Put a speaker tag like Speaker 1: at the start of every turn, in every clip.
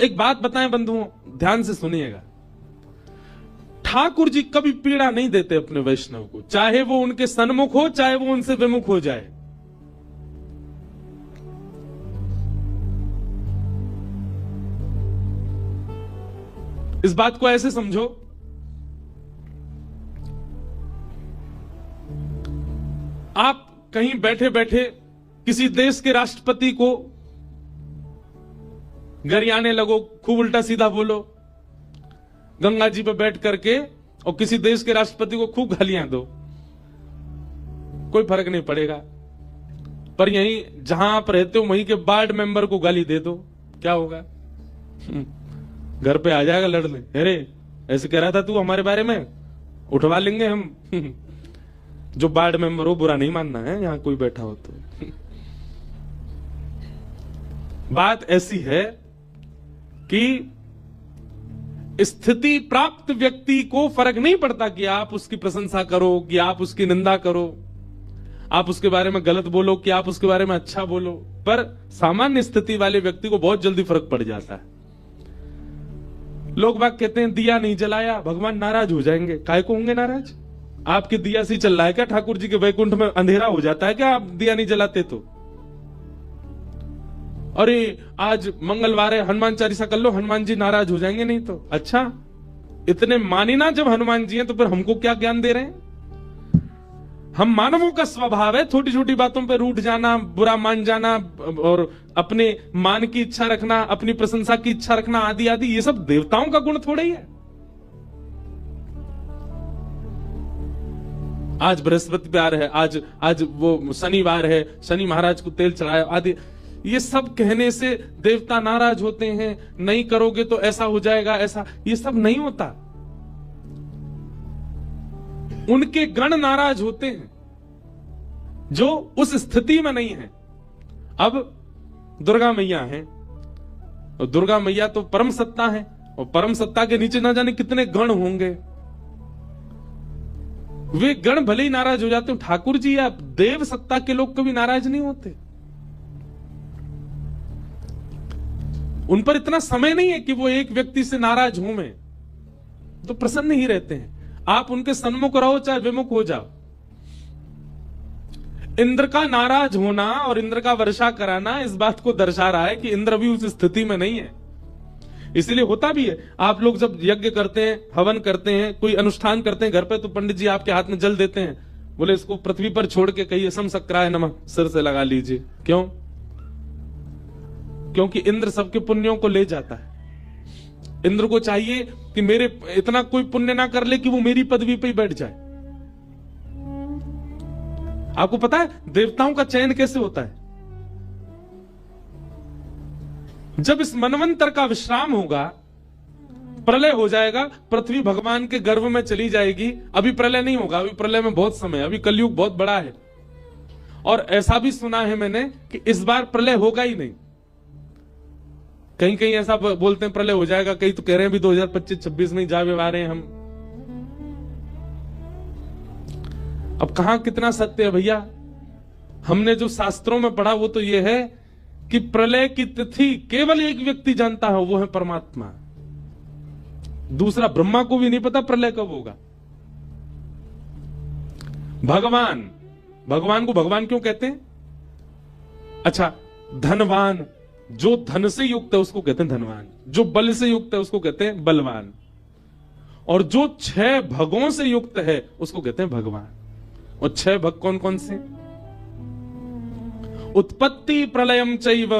Speaker 1: एक बात बताएं बंधुओं, ध्यान से सुनिएगा। ठाकुर जी कभी पीड़ा नहीं देते अपने वैष्णव को, चाहे वो उनके सन्मुख हो चाहे वो उनसे विमुख हो जाए। इस बात को ऐसे समझो, आप कहीं बैठे बैठे किसी देश के राष्ट्रपति को गरियाने लगो, खूब उल्टा सीधा बोलो, गंगा जी पे बैठ करके, और किसी देश के राष्ट्रपति को खूब गालियां दो, कोई फर्क नहीं पड़ेगा। पर यहीं जहां आप रहते हो वहीं के वार्ड मेंबर को गाली दे दो, क्या होगा? घर पे आ जाएगा लड़ने, अरे ऐसे कह रहा था तू हमारे बारे में, उठवा लेंगे हम। जो वार्ड मेंबर हो, बुरा नहीं मानना है, यहां कोई बैठा हो तो। बात ऐसी है कि स्थिति प्राप्त व्यक्ति को फर्क नहीं पड़ता कि आप उसकी प्रशंसा करो, कि आप उसकी निंदा करो, आप उसके बारे में गलत बोलो, कि आप उसके बारे में अच्छा बोलो। पर सामान्य स्थिति वाले व्यक्ति को बहुत जल्दी फर्क पड़ जाता है। लोग बाग कहते हैं दिया नहीं जलाया भगवान नाराज हो जाएंगे। काहे को होंगे नाराज? आपके दिया से चल रहा है क्या? ठाकुर जी के वैकुंठ में अंधेरा हो जाता है क्या आप दिया नहीं जलाते तो? अरे आज मंगलवार है, हनुमान चालीसा कर लो, हनुमान जी नाराज हो जाएंगे नहीं तो। अच्छा, इतने मानी ना जब हनुमान जी हैं तो फिर हमको क्या ज्ञान दे रहे हैं? हम मानवों का स्वभाव है छोटी छोटी बातों पे रूठ जाना, बुरा मान जाना, और अपने मान की इच्छा रखना, अपनी प्रशंसा की इच्छा रखना, आदि आदि। ये सब देवताओं का गुण थोड़ा ही है। आज बृहस्पतिवार है, आज वो शनिवार है, शनि महाराज को तेल चढ़ाया आदि। ये सब कहने से देवता नाराज होते हैं, नहीं करोगे तो ऐसा हो जाएगा, ऐसा। ये सब नहीं होता। उनके गण नाराज होते हैं जो उस स्थिति में नहीं है। अब दुर्गा मैया है, और दुर्गा मैया तो परम सत्ता है, और परम सत्ता के नीचे ना जाने कितने गण होंगे। वे गण भले ही नाराज हो जाते हो, ठाकुर जी या देव सत्ता के लोग कभी नाराज नहीं होते। उन पर इतना समय नहीं है कि वो एक व्यक्ति से नाराज हो में, तो प्रसन्न ही रहते हैं। आप उनके सन्मुख रहो चाहे विमुख हो जाओ। इंद्र का नाराज होना और इंद्र का वर्षा कराना इस बात को दर्शा रहा है कि इंद्र भी उस स्थिति में नहीं है। इसलिए होता भी है, आप लोग जब यज्ञ करते हैं, हवन करते हैं, कोई अनुष्ठान करते हैं घर पे, तो पंडित जी आपके हाथ में जल देते हैं, बोले इसको पृथ्वी पर छोड़ के कहिए सम सक्राय नमः, सिर से लगा लीजिए। क्यों? क्योंकि इंद्र सबके पुण्यों को ले जाता है। इंद्र को चाहिए कि मेरे इतना कोई पुण्य ना कर ले कि वो मेरी पदवी पे ही बैठ जाए। आपको पता है देवताओं का चयन कैसे होता है? जब इस मनवंतर का विश्राम होगा, प्रलय हो जाएगा, पृथ्वी भगवान के गर्भ में चली जाएगी। अभी प्रलय नहीं होगा, अभी प्रलय में बहुत समय, अभी कलयुग बहुत बड़ा है। और ऐसा भी सुना है मैंने कि इस बार प्रलय होगा ही नहीं। कहीं कहीं ऐसा बोलते हैं प्रलय हो जाएगा, कहीं तो कह रहे हैं भी 2025-26 में जा आ रहे हैं हम। अब कहां कितना सत्य है भैया? हमने जो शास्त्रों में पढ़ा वो तो ये है कि प्रलय की तिथि केवल एक व्यक्ति जानता है, वो है परमात्मा। दूसरा ब्रह्मा को भी नहीं पता प्रलय कब होगा। भगवान को भगवान क्यों कहते हैं? अच्छा, धनवान, जो धन से युक्त है उसको कहते हैं धनवान, जो बल से युक्त है उसको कहते हैं बलवान, और जो 6 भगों से युक्त है उसको कहते हैं भगवान। और 6 भग कौन कौन से? उत्पत्ति प्रलयम चैव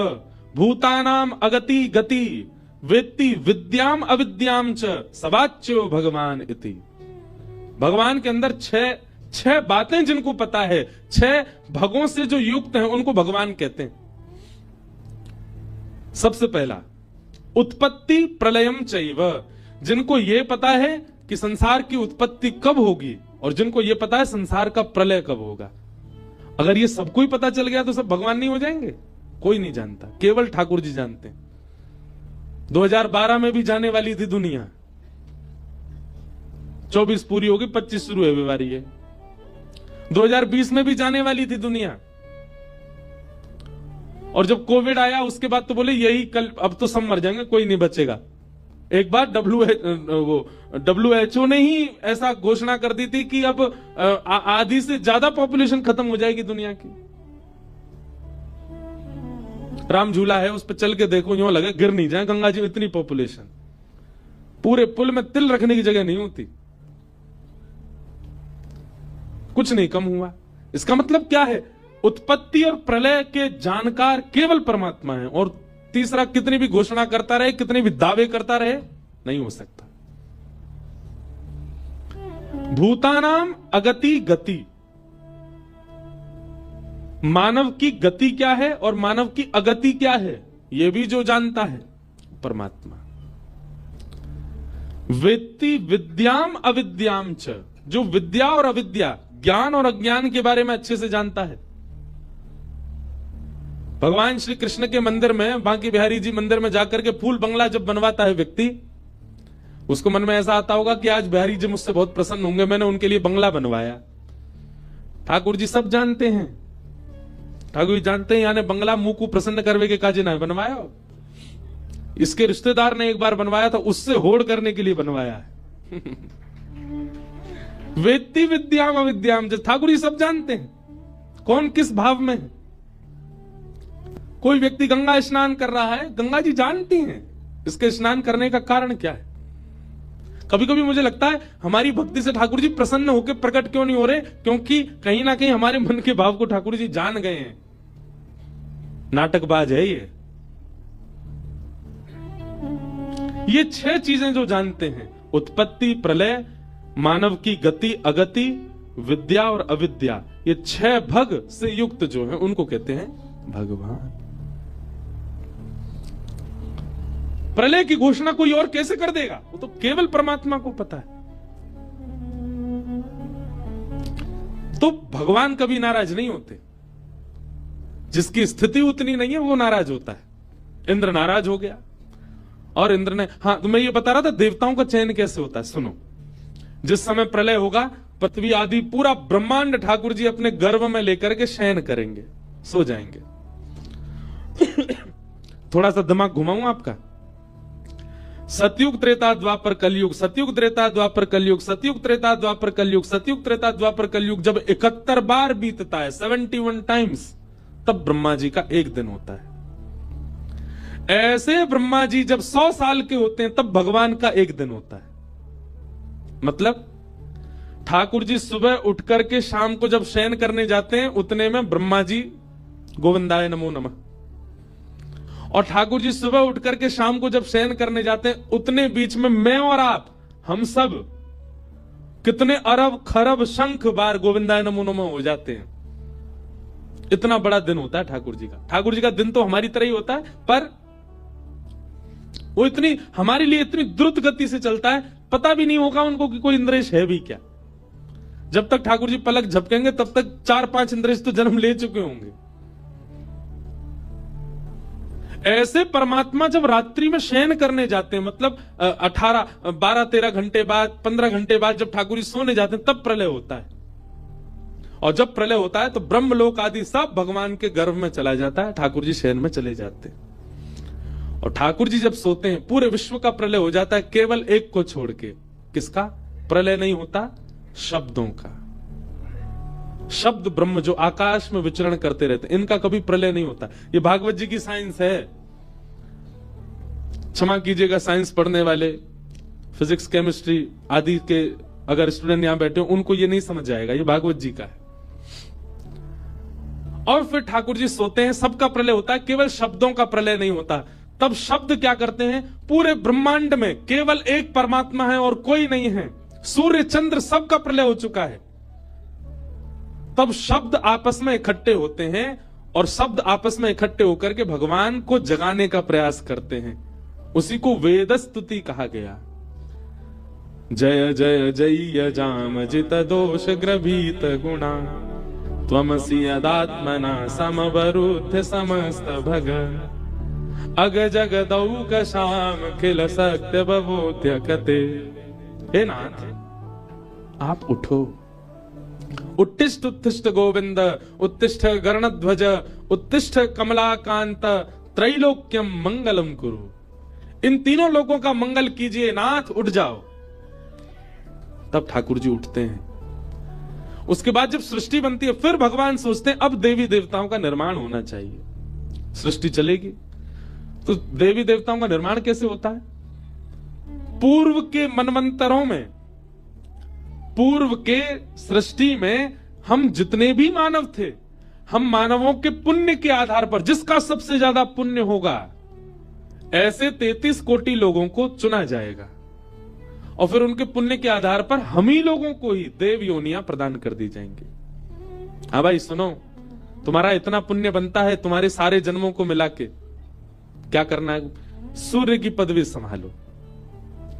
Speaker 1: भूतानाम अगति गति वेत्ति विद्याम अविद्याम च सवाच्यो भगवान इति। भगवान के अंदर 6 बातें जिनको पता है, 6 भगों से जो युक्त हैं उनको भगवान कहते हैं। सबसे पहला उत्पत्ति प्रलयम चैव, जिनको यह पता है कि संसार की उत्पत्ति कब होगी, और जिनको यह पता है संसार का प्रलय कब होगा। अगर ये सबको ही पता चल गया तो सब भगवान नहीं हो जाएंगे? कोई नहीं जानता, केवल ठाकुर जी जानते हैं। 2012 में भी जाने वाली थी दुनिया, 24 पूरी होगी, 25 शुरू है वारी है। 2020 में भी जाने वाली थी दुनिया, और जब कोविड आया उसके बाद तो बोले यही कल, अब तो सब मर जाएंगे, कोई नहीं बचेगा। एक बार WHO ने ही ऐसा घोषणा कर दी थी कि अब आधी से ज्यादा पॉपुलेशन खत्म हो जाएगी दुनिया की। राम झूला है, उस पर चल के देखो, यूं लगे गिर नहीं जाए गंगा जी में, इतनी पॉपुलेशन। पूरे पुल में तिल रखने की जगह नहीं होती। कुछ नहीं कम हुआ। इसका मतलब क्या है? उत्पत्ति और प्रलय के जानकार केवल परमात्मा है। और तीसरा, कितनी भी घोषणा करता रहे, कितने भी दावे करता रहे, नहीं हो सकता। भूतानाम अगति गति, मानव की गति क्या है और मानव की अगति क्या है, यह भी जो जानता है परमात्मा। वेत्ति विद्याम अविद्याम च, जो विद्या और अविद्या, ज्ञान और अज्ञान के बारे में अच्छे से जानता है। भगवान श्री कृष्ण के मंदिर में, बांके बिहारी जी मंदिर में जाकर के फूल बंगला जब बनवाता है व्यक्ति, उसको मन में ऐसा आता होगा कि आज बिहारी जी मुझसे बहुत प्रसन्न होंगे, मैंने उनके लिए बंगला बनवाया। ठाकुर जी सब जानते हैं, ठाकुर जी जानते हैं यानी बंगला मुंह को प्रसन्न करवे के काजे ना बनवाया। इसके रिश्तेदार ने एक बार बनवाया था, उससे होड़ करने के लिए बनवाया है। वेत्ति विद्याम अविद्याम, जो ठाकुर जी सब जानते हैं कौन किस भाव में है। कोई व्यक्ति गंगा स्नान कर रहा है, गंगा जी जानती हैं इसके स्नान करने का कारण क्या है। कभी कभी मुझे लगता है हमारी भक्ति से ठाकुर जी प्रसन्न होकर प्रकट क्यों नहीं हो रहे, क्योंकि कहीं ना कहीं हमारे मन के भाव को ठाकुर जी जान गए हैं। नाटकबाज है ये 6 चीजें जो जानते हैं, उत्पत्ति, प्रलय, मानव की गति अगति, विद्या और अविद्या, ये 6 भग से युक्त जो है उनको कहते हैं भगवान। प्रलय की घोषणा कोई और कैसे कर देगा, वो तो केवल परमात्मा को पता है। तो भगवान कभी नाराज नहीं होते, जिसकी स्थिति उतनी नहीं है वो नाराज होता है। इंद्र नाराज हो गया और इंद्र ने, हाँ तो मैं ये बता रहा था देवताओं का चयन कैसे होता है, सुनो। जिस समय प्रलय होगा, पृथ्वी आदि पूरा ब्रह्मांड ठाकुर जी अपने गर्भ में लेकर के शयन करेंगे, सो जाएंगे। थोड़ा सा दिमाग घुमाऊं आपका। सतयुग त्रेता द्वापर कलयुग, सतयुग त्रेता द्वापर कलयुग, सतयुग त्रेता द्वापर कलयुग, सतयुग त्रेता द्वापर कलयुग जब 71 बार बीतता है, 71 टाइम्स, तब ब्रह्मा जी का एक दिन होता है। ऐसे ब्रह्मा जी जब 100 साल के होते हैं तब भगवान का एक दिन होता है। मतलब ठाकुर जी सुबह उठ करके शाम को जब शयन करने जाते हैं, उतने में ब्रह्मा जी गोविंदाय नमो नमः, और ठाकुर जी सुबह उठ करके शाम को जब शयन करने जाते हैं, उतने बीच में मैं और आप, हम सब कितने अरब खरब शंख बार गोविंदाय नमो नमः हो जाते हैं। इतना बड़ा दिन होता है ठाकुर जी का। ठाकुर जी का दिन तो हमारी तरह ही होता है, पर वो इतनी हमारे लिए इतनी द्रुत गति से चलता है, पता भी नहीं होगा उनको कि कोई इंद्रेश है भी क्या। जब तक ठाकुर जी पलक झपकेंगे तब तक 4-5 इंद्रेश तो जन्म ले चुके होंगे। ऐसे परमात्मा जब रात्रि में शयन करने जाते हैं, मतलब 18, 12, 13 घंटे बाद, 15 घंटे बाद जब ठाकुर जी सोने जाते हैं, तब प्रलय होता है। और जब प्रलय होता है तो ब्रह्मलोक आदि सब भगवान के गर्भ में चला जाता है, ठाकुर जी शयन में चले जाते हैं। और ठाकुर जी जब सोते हैं, पूरे विश्व का प्रलय हो जाता है, केवल एक को छोड़ के। किसका प्रलय नहीं होता? शब्दों का। शब्द ब्रह्म जो आकाश में विचरण करते रहते, इनका कभी प्रलय नहीं होता। ये भागवत जी की साइंस है। क्षमा कीजिएगा साइंस पढ़ने वाले, फिजिक्स केमिस्ट्री आदि के अगर स्टूडेंट यहां बैठे हो, उनको ये नहीं समझ आएगा, ये भागवत जी का है। और फिर ठाकुर जी सोते हैं, सबका प्रलय होता है, केवल शब्दों का प्रलय नहीं होता। तब शब्द क्या करते हैं? पूरे ब्रह्मांड में केवल एक परमात्मा है और कोई नहीं है। सूर्य चंद्र सबका प्रलय हो चुका है। तब शब्द आपस में इकट्ठे होते हैं और शब्द आपस में इकट्ठे होकर के भगवान को जगाने का प्रयास करते हैं। उसी को वेद स्तुति कहा गया। जय जय जय जाम जित दोष ग्रभीत गुणा त्वमसि यदात्मना समवरुद्ध समस्त भग अग जगदौक शाम खिल सत्य बबोध्य कते। हे नाथ, आप उठो उत्तिष्ठ उत्तिष्ठ गोविंद, उत्तिष्ठ गरुणध्वज, उत्तिष्ठ कमलाकांत, त्रैलोक्यम मंगलम कुरु। इन तीनों लोगों का मंगल कीजिए नाथ, उठ जाओ। तब ठाकुर जी उठते हैं। उसके बाद जब सृष्टि बनती है, फिर भगवान सोचते हैं अब देवी देवताओं का निर्माण होना चाहिए। सृष्टि चलेगी तो देवी देवताओं का निर्माण कैसे होता है? पूर्व के मनवंतरों में, पूर्व के सृष्टि में हम जितने भी मानव थे, हम मानवों के पुण्य के आधार पर जिसका सबसे ज्यादा पुण्य होगा, ऐसे 33 कोटि लोगों को चुना जाएगा और फिर उनके पुण्य के आधार पर हम ही लोगों को ही देव योनियां प्रदान कर दी जाएंगी। हाँ भाई सुनो, तुम्हारा इतना पुण्य बनता है, तुम्हारे सारे जन्मों को मिला के क्या करना है? सूर्य की पदवी संभालो,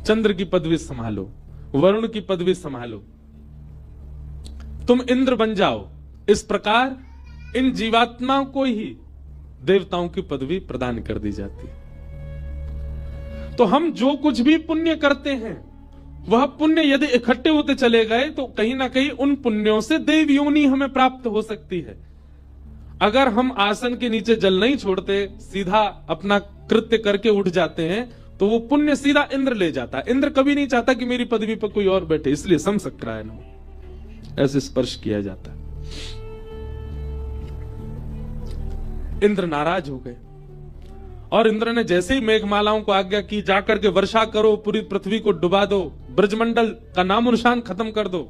Speaker 1: चंद्र की पदवी संभालो, वरुण की पदवी संभालो, तुम इंद्र बन जाओ। इस प्रकार इन जीवात्माओं को ही देवताओं की पदवी प्रदान कर दी जाती है। तो हम जो कुछ भी पुण्य करते हैं, वह पुण्य यदि इकट्ठे होते चले गए तो कहीं ना कहीं उन पुण्यों से देव योनि हमें प्राप्त हो सकती है। अगर हम आसन के नीचे जल नहीं छोड़ते, सीधा अपना कृत्य करके उठ जाते हैं, तो वो पुण्य सीधा इंद्र ले जाता है। इंद्र कभी नहीं चाहता कि मेरी पदवी पर कोई और बैठे, इसलिए समसक्रायण ऐसे स्पर्श किया जाता है। इंद्र नाराज हो गए और इंद्र ने जैसे ही मेघमालाओं को आज्ञा की, जाकर के वर्षा करो, पूरी पृथ्वी को डुबा दो, ब्रजमंडल का नामो निशान खत्म कर दो।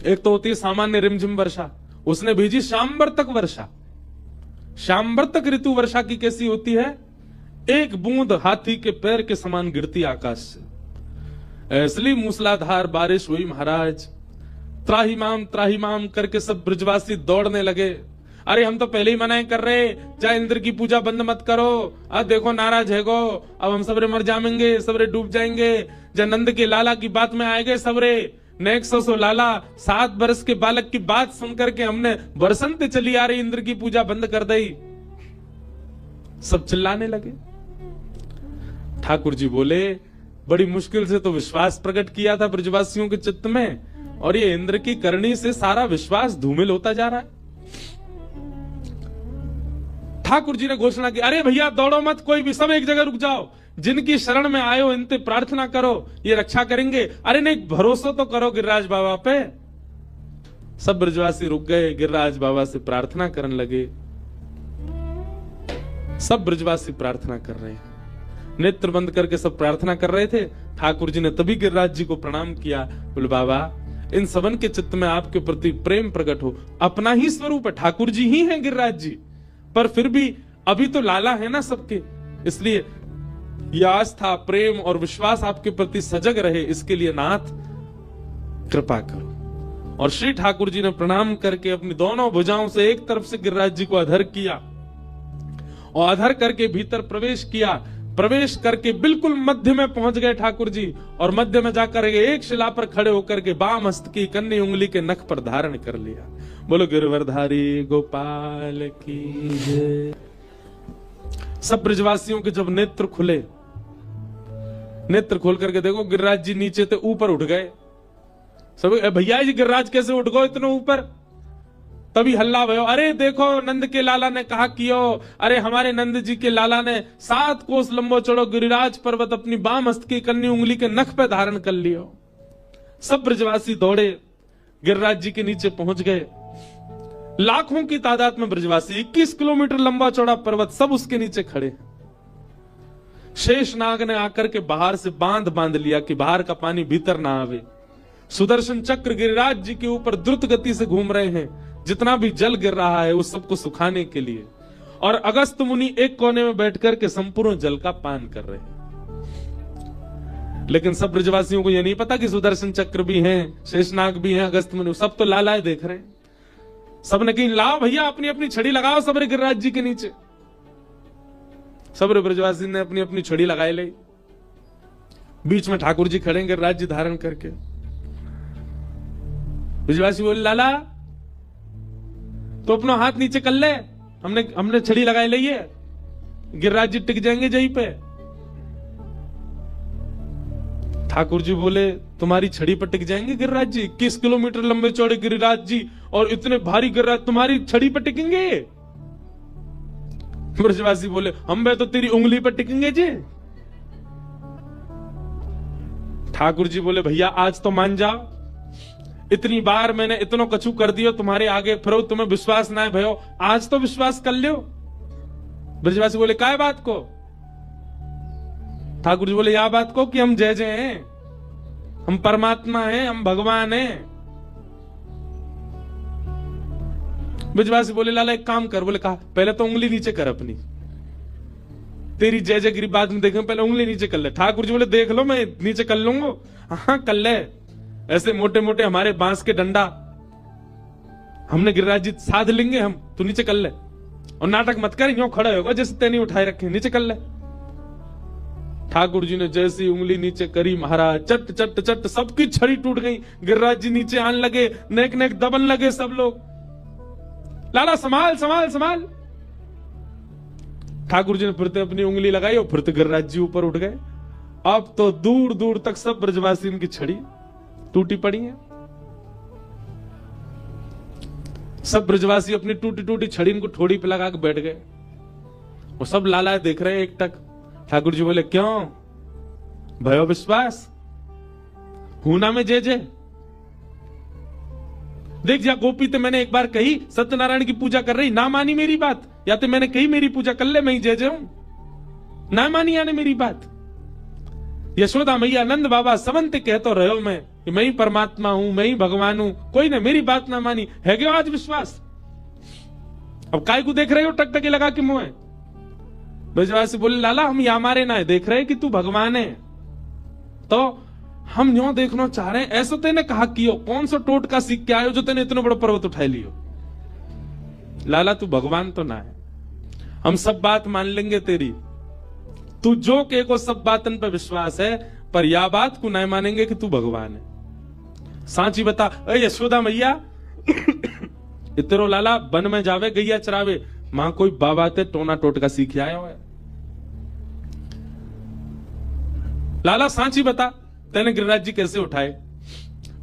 Speaker 1: एक तो होती है सामान्य रिमझिम वर्षा, उसने भेजी शाम्बर तक वर्षा। शाम्बर तक ऋतु वर्षा की कैसी होती है? एक बूंद हाथी के पैर के समान गिरती आकाश से। इसलिए मूसलाधार बारिश हुई महाराज। त्राहिमाम करके सब ब्रजवासी दौड़ने लगे। अरे हम तो पहले ही मनाई कर रहे, चाहे इंद्र की पूजा बंद मत करो, अब देखो नाराज है गो, अब हम सबरे मर जाएंगे, सबरे डूब जाएंगे। जब नंद के लाला की बात में आएंगे सबरे, नेक्सो सो लाला 7 वर्ष के बालक की बात सुनकर के हमने बरसंत चली आ रही इंद्र की पूजा बंद कर दी। सब चिल्लाने लगे। ठाकुर जी बोले, बड़ी मुश्किल से तो विश्वास प्रकट किया था ब्रजवासियों के चित्त में, और ये इंद्र की करनी से सारा विश्वास धूमिल होता जा रहा है। ठाकुर जी ने घोषणा की, अरे भैया दौड़ो मत, कोई भी, सब एक जगह रुक जाओ। जिनकी शरण में आए हो इनसे प्रार्थना करो, ये रक्षा करेंगे। अरे नहीं, भरोसा तो करो गिरिराज बाबा पे। सब ब्रजवासी रुक गए, गिरिराज बाबा से प्रार्थना करने लगे। सब ब्रजवासी प्रार्थना कर रहे हैं, नेत्र बंद करके सब प्रार्थना कर रहे थे। ठाकुर जी ने तभी गिरिराज जी को प्रणाम किया। बोले बाबा, इन सबन के चित्त में आपके प्रति प्रेम प्रकट हो। अपना ही स्वरूप है, ठाकुर जी ही हैं गिरिराज जी, पर फिर भी अभी तो लाला है ना सबके, इसलिए यह आस्था, प्रेम और विश्वास आपके प्रति सजग रहे, इसके लिए नाथ कृपा करो। और श्री ठाकुर जी ने प्रणाम करके अपनी दोनों भुजाओं से एक तरफ से गिरिराज जी को अधर किया और अधर करके भीतर प्रवेश किया। प्रवेश करके बिल्कुल मध्य में पहुंच गए ठाकुर जी, और मध्य में जाकर एक शिला पर खड़े होकर के बाम हस्त की कन्नी उंगली के नख पर धारण कर लिया। बोलो गिरवरधारी गोपाल की जय। सब ब्रजवासियों के जब नेत्र खुले, नेत्र खोल करके देखो गिरिराज जी नीचे थे, ऊपर उठ गए। सब भैया जी गिरिराज कैसे उठ गए इतने ऊपर? तभी हल्ला भयो, अरे देखो नंद के लाला ने कहा कियो, अरे हमारे नंद जी के लाला ने 7 कोस लंबो चौड़ो गिरिराज पर्वत अपनी बाम हस्त की कन्नी उंगली के नख पे धारण कर लियो। सब ब्रजवासी दौड़े, गिरिराज जी के नीचे पहुंच गए। लाखों की तादाद में ब्रजवासी, 21 किलोमीटर लंबा चौड़ा पर्वत, सब उसके नीचे खड़े। शेषनाग ने आकर के बाहर से बांध लिया कि बाहर का पानी भीतर ना आवे। सुदर्शन चक्र गिरिराज जी के ऊपर द्रुत गति से घूम रहे हैं, जितना भी जल गिर रहा है उस सबको सुखाने के लिए। और अगस्त मुनि एक कोने में बैठकर के संपूर्ण जल का पान कर रहे हैं। लेकिन सब ब्रजवासियों को यह नहीं पता कि सुदर्शन चक्र भी हैं, शेषनाग भी हैं, अगस्त मुनि, सब तो लालाए देख रहे हैं। सबने कही, लाओ भैया अपनी अपनी छड़ी लगाओ सबरे गिरिराज जी के नीचे। सबरे ब्रजवासी ने अपनी अपनी छड़ी लगाई ली। बीच में ठाकुर जी खड़े, गिरिराज जी धारण करके। ब्रजवासी बोले, लाला तो अपना हाथ नीचे कर ले, हमने छड़ी लगाई ली है, गिरिराज जी टिक जाएंगे जहीं पे। ठाकुर जी बोले तुम्हारी छड़ी पर टिक जाएंगे गिरिराज जी? 21 किलोमीटर लंबे चौड़े गिरिराज जी और इतने भारी गिरिराज तुम्हारी छड़ी पर टिकेंगे? ब्रजवासी बोले हम बे तो तेरी उंगली पर टिकेंगे जी। ठाकुर जी बोले भैया आज तो मान जाओ, इतनी बार मैंने इतनो कछु कर दियो तुम्हारे आगे, फिर तुम्हें विश्वास ना है भयो, आज तो विश्वास कर लियो। ब्रजवासी बोले काय बात को? ठाकुर जी बोले या बात को कि हम जय जय हैं, हम परमात्मा हैं, हम भगवान हैं। ब्रजवासी बोले लाला एक काम कर। बोले कहा पहले तो उंगली नीचे कर अपनी, तेरी जय जयगिरी बाद में देखें, पहले उंगली नीचे कर ले। ठाकुर जी बोले देख लो मैं नीचे कर लूंगा। हाँ कर ले, ऐसे मोटे मोटे हमारे बांस के डंडा हमने गिरिराज जी साध लेंगे हम, तू नीचे कर ले। और नाटक मत कर, यूं खड़ा होगा जैसे तेनी उठाए रखे, नीचे कर ले। ठाकुर जी ने जैसी उंगली नीचे करी महाराज चट चट चट सबकी छड़ी टूट गई। गिरिराज जी नीचे आने लगे, नेक नेक दबन लगे सब लोग। लाला संभाल संभाल संभाल। ठाकुर जी ने फिर अपनी उंगली लगाई और फिर गिरिराज जी ऊपर उठ गए। अब तो दूर दूर तक सब ब्रजवासी इनकी छड़ी टूटी पड़ी है। सब ब्रजवासी अपनी टूटी टूटी छड़ी इनको ठोड़ी पे लगा के बैठ गए। वो सब लाला देख रहे हैं एक टक। ठाकुर जी बोले क्यों भयो विश्वास, हूना में जय जय। देख जा गोपी तो मैंने एक बार कही सत्यनारायण की पूजा कर रही, ना मानी मेरी बात, या तो मैंने कही मेरी पूजा कर ले मैं ही जय जय हूं, ना मानी आने मेरी बात। यशोदा मैया नंद बाबा समन्त कह तो रहे हो मैं ही परमात्मा हूं, मैं ही भगवान हूं, कोई ने मेरी बात ना मानी, है क्यों आज विश्वास? अब काय को देख रहे हो टकटके लगा के मुंह? ब्रजवासी बोले लाला हम या मारे ना है, देख रहे कि तू भगवान है तो हम यूं देखना चाह रहे हैं। ऐसा तेने कहा कियो, कौन सा टोटका सीख के आयो जो तेने इतना बड़ा पर्वत उठा लियो? लाला तू भगवान तो ना है, हम सब बात मान लेंगे तेरी, तू जो के को सब बातन पर विश्वास है, पर या बात को नहीं मानेंगे कि तू भगवान है। सांची बता अरे यशोदा मैया इतरो लाला वन में जावे गैया चरावे, मां कोई बाबा ते टोना टोटका सीख आया है। लाला सांची बता तेने गिरिराज जी कैसे उठाए?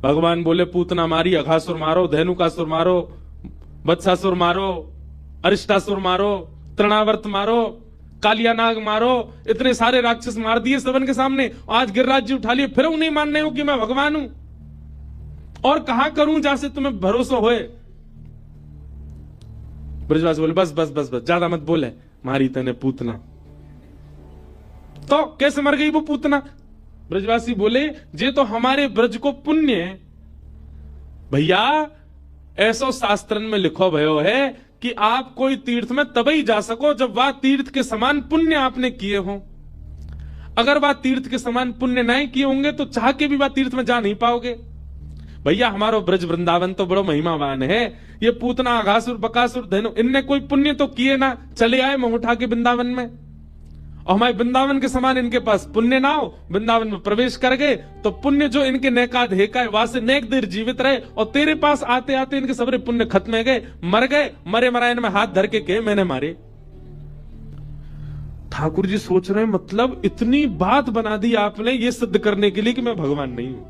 Speaker 1: भगवान बोले पूतना मारी, अघासुर मारो, धेनुकासुर मारो, वत्सासुर मारो, अरिष्टासुर मारो, तृणावर्त मारो, कालिया नाग मारो, इतने सारे राक्षस मार दिए सबन के सामने। आज गिरिराज जी उठा लिए, फिर नहीं मानने हो कि मैं भगवान हूं? और कहां करूं जहां से तुम्हें भरोसा होए? ब्रजवासी बोले बस बस बस बस ज्यादा मत बोले, मारी तेने पूतना। तो कैसे मर गई वो पूतना? ब्रजवासी बोले जे तो हमारे ब्रज को पुण्य है भैया, ऐसो शास्त्रन में लिखो भयो है कि आप कोई तीर्थ में तभी जा सको जब वह तीर्थ के समान पुण्य आपने किए हो। अगर वह तीर्थ के समान पुण्य नहीं किए होंगे तो चाह के भी वह तीर्थ में जा नहीं पाओगे। भैया हमारो ब्रज वृंदावन तो बड़ो महिमावान है, ये पूतना अघासुर बकासुर धेनु इनने कोई पुण्य तो किए ना, चले आए मुंह उठा के वृंदावन में, और हमारे वृंदावन के समान इनके पास पुण्य ना हो, वृंदावन में प्रवेश कर गए तो पुण्य जो इनके नेका धेका है वहां से नेक देर जीवित रहे, और तेरे पास आते आते इनके सबरे पुण्य खत्म हो गए, मर गए, मरे मरायन में हाथ धर के कहे मैंने मारे। ठाकुर जी सोच रहे हैं मतलब इतनी बात बना दी आपने ये सिद्ध करने के लिए कि मैं भगवान नहीं हूं।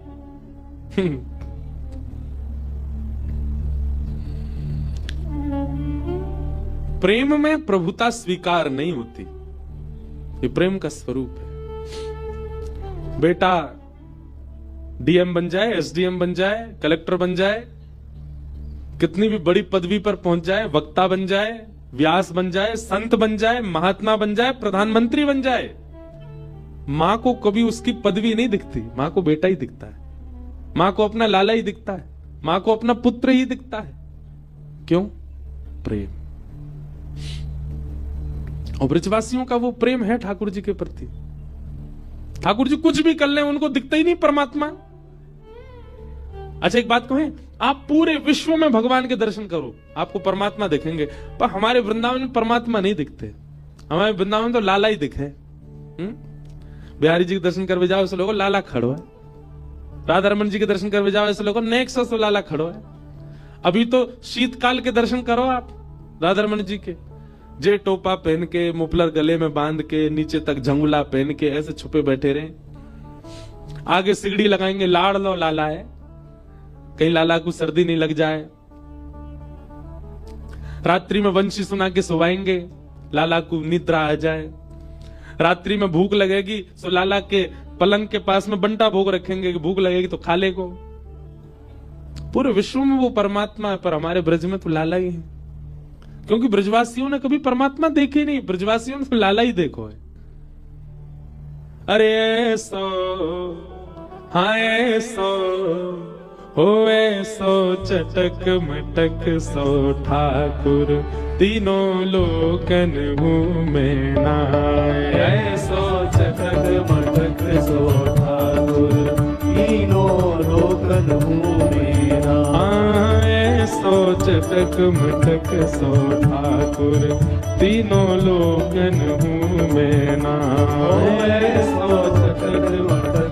Speaker 1: प्रेम में प्रभुता स्वीकार नहीं होती, ये प्रेम का स्वरूप है। बेटा डीएम बन जाए, एसडीएम बन जाए, कलेक्टर बन जाए, कितनी भी बड़ी पदवी पर पहुंच जाए, वक्ता बन जाए, व्यास बन जाए, संत बन जाए, महात्मा बन जाए, प्रधानमंत्री बन जाए, मां को कभी उसकी पदवी नहीं दिखती, मां को बेटा ही दिखता है, मां को अपना लाला ही दिखता है, मां को अपना पुत्र ही दिखता है। क्यों? प्रेम। और ब्रजवासियों का वो प्रेम है ठाकुर जी के प्रति। ठाकुर जी कुछ भी कर ले उनको दिखता ही नहीं परमात्मा। अच्छा एक बात कहें, आप पूरे विश्व में भगवान के दर्शन करो आपको परमात्मा दिखेंगे, पर हमारे वृंदावन में परमात्मा नहीं दिखते। हमारे वृंदावन तो लाला ही दिखे। बिहारी जी के दर्शन करवे जाओ ऐसे लोगों लाला खड़ो है, राधा रमन जी के दर्शन करवे जाओ ऐसे लोगों नेक्स्ट तो लाला खड़ो है। अभी तो शीतकाल के दर्शन करो आप राधा रमन जी के, जे टोपा पहन के, मुफलर गले में बांध के, नीचे तक झंगुला पहन के ऐसे छुपे बैठे रहे। आगे सिगड़ी लगाएंगे, लाड़ लो लाला है, कहीं लाला को सर्दी नहीं लग जाए। रात्रि में वंशी सुना के सुवाएंगे, लाला को निद्रा आ जाए। रात्रि में भूख लगेगी तो लाला के पलंग के पास में बंटा भोग रखेंगे कि भूख लगेगी तो खा लेगो। पूरे विश्व में वो परमात्मा है, पर हमारे ब्रज में तो लाला ही है, क्योंकि ब्रजवासियों ने कभी परमात्मा देखे नहीं, ब्रजवासियों ने तो लाला ही देखो है। अरे सो हाय सो होए सो चटक मटक सो ठाकुर, तीनों लोकन में नाय। सो चटक मटक सो ठाकुर, तीनों लोकन में नाय। सो चटक मटक सो ठाकुर, तीनों लोकन में नाय। सो चटक मटक